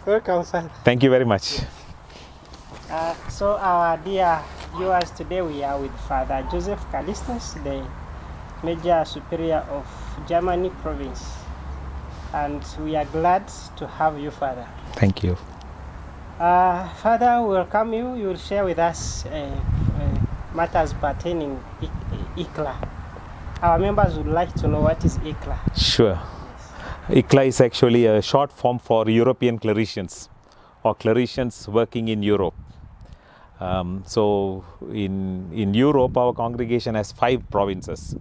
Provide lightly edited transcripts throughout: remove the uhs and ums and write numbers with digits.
Welcome, sir. Thank you very much. So our dear viewers, today we are with Father Joseph Callistus, the Major Superior of Germany Province. And we are glad to have you, Father. Thank you. Father, we welcome you. You will share with us matters pertaining ECLA. Our members would like to know what is ECLA. Sure. ECLA is actually a short form for European clericians or clericians working in Europe. So in Europe, our congregation has 5 provinces: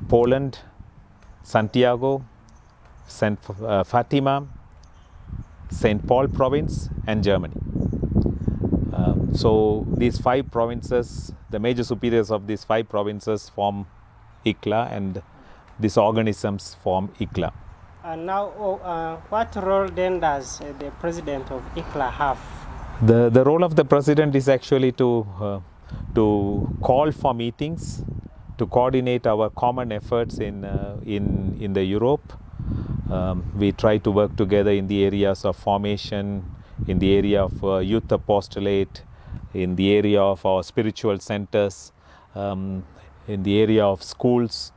Poland, Santiago, St. Fatima, St. Paul province, and Germany. So these 5 provinces, the major superiors of these 5 provinces form ECLA, and these organisms form ECLA. And now, what role then does the president of ECLA have? The role of the president is actually to call for meetings, to coordinate our common efforts in the Europe. We try to work together in the areas of formation, in the area of youth apostolate, in the area of our spiritual centers, in the area of schools,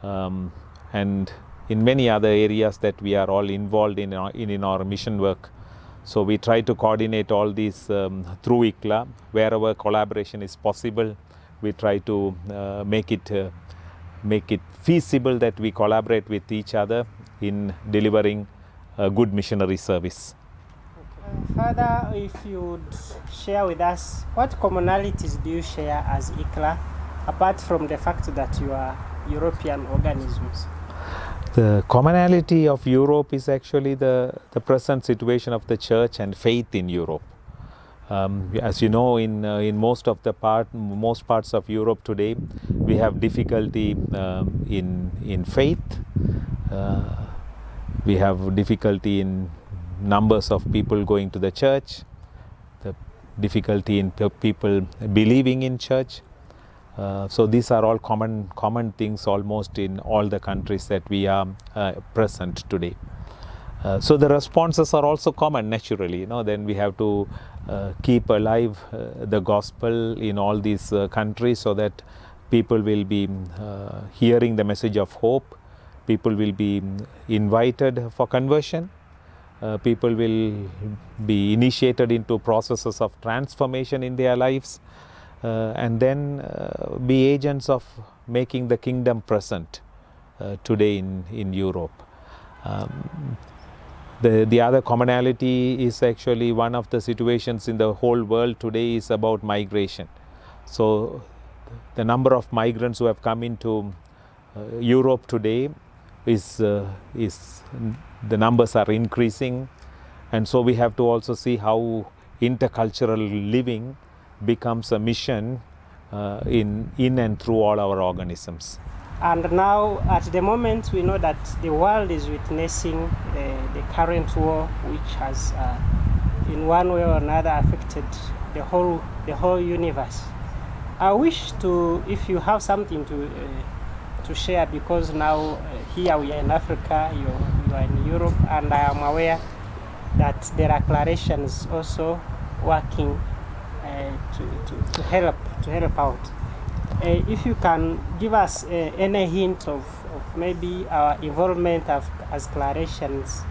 and in many other areas that we are all involved in our mission work. So we try to coordinate all these through ECLA. Wherever collaboration is possible, we try to make it feasible that we collaborate with each other in delivering a good missionary service. Father, if you would share with us, what commonalities do you share as ECLA, apart from the fact that you are European organisms? The commonality of Europe is actually the present situation of the church and faith in Europe. As you know, in most parts of Europe today, we have difficulty in faith. We have difficulty in numbers of people going to the church, the difficulty in people believing in church. So these are all common things almost in all the countries that we are present today. So the responses are also common naturally. Then we have to keep alive the gospel in all these countries so that people will be hearing the message of hope. People will be invited for conversion. People will be initiated into processes of transformation in their lives. And then be agents of making the kingdom present today in Europe. The other commonality is actually one of the situations in the whole world today is about migration. So the number of migrants who have come into Europe today is the numbers are increasing, and so we have to also see how intercultural living becomes a mission in and through all our organisms. And now, at the moment, we know that the world is witnessing the current war, which has, in one way or another, affected the whole universe. I wish to, if you have something to share, because now here we are in Africa, you are in Europe, and I am aware that there are declarations also working to help out. If you can give us any hint of maybe our involvement as declarations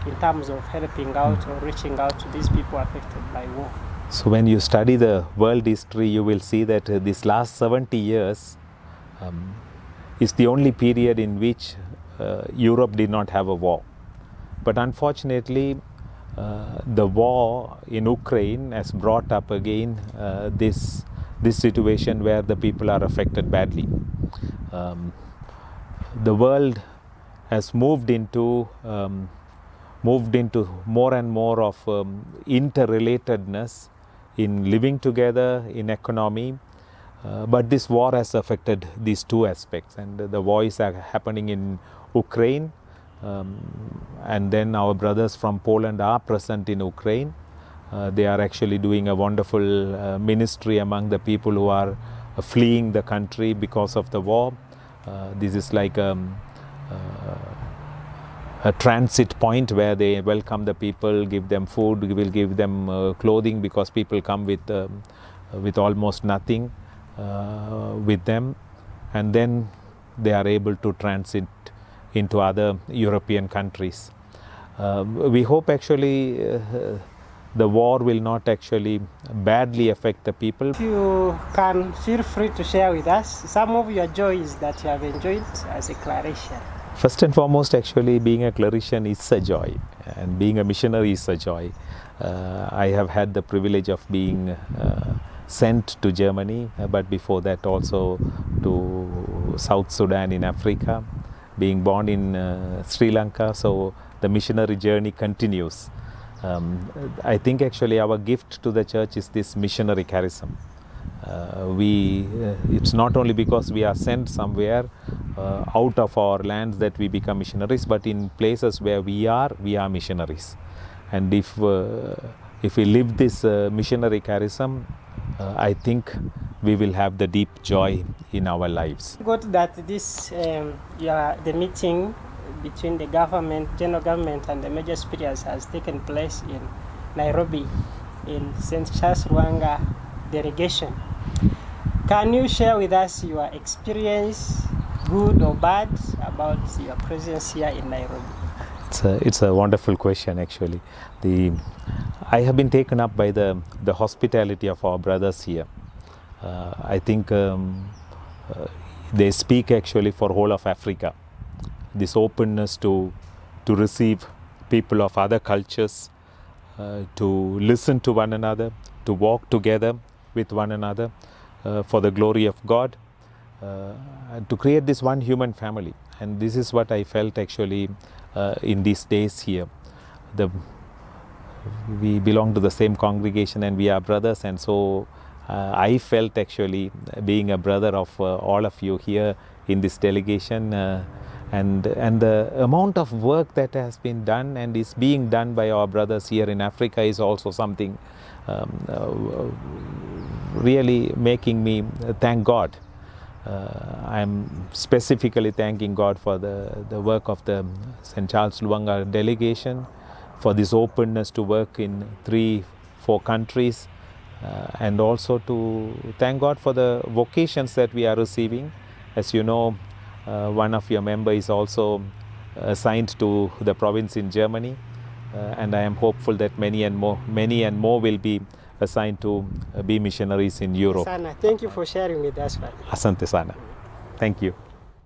in terms of helping out or reaching out to these people affected by war. So when you study the world history, you will see that this last 70 years is the only period in which Europe did not have a war. But unfortunately, the war in Ukraine has brought up again this situation where the people are affected badly. The world has moved into more and more of interrelatedness in living together, in economy. But this war has affected these 2 aspects, and the war is happening in Ukraine. And then our brothers from Poland are present in Ukraine. They are actually doing a wonderful ministry among the people who are fleeing the country because of the war. This is like a transit point where they welcome the people, give them food, will give them clothing, because people come with almost nothing with them, and then they are able to transit into other European countries. We hope actually the war will not actually badly affect the people. If you can, feel free to share with us some of your joys that you have enjoyed as a Claretian. First and foremost, actually being a Claretian is a joy, and being a missionary is a joy. I have had the privilege of being sent to Germany, but before that also to South Sudan in Africa, being born in Sri Lanka, so the missionary journey continues. I think actually our gift to the church is this missionary charism. It's not only because we are sent somewhere out of our lands that we become missionaries, but in places where we are missionaries. And if we live this missionary charism, I think we will have the deep joy in our lives. Good that this the meeting between the government, general government, and the major superiors has taken place in Nairobi in St. Charles Lwanga delegation. Can you share with us your experience, good or bad, about your presence here in Nairobi? It's a wonderful question actually. I have been taken up by the hospitality of our brothers here. I think they speak actually for whole of Africa. This openness to receive people of other cultures, to listen to one another, to walk together with one another for the glory of God, and to create this one human family. And this is what I felt actually in these days here. We belong to the same congregation and we are brothers, and so I felt actually being a brother of all of you here in this delegation, and the amount of work that has been done and is being done by our brothers here in Africa is also something really making me thank God. I am specifically thanking God for the work of the St. Charles Lwanga delegation, for this openness to work in 3-4 countries, and also to thank God for the vocations that we are receiving. As you know, one of your members is also assigned to the province in Germany, and I am hopeful that many and more will be assigned to be missionaries in Europe. Sana, thank you for sharing with us. Asante sana. Thank you.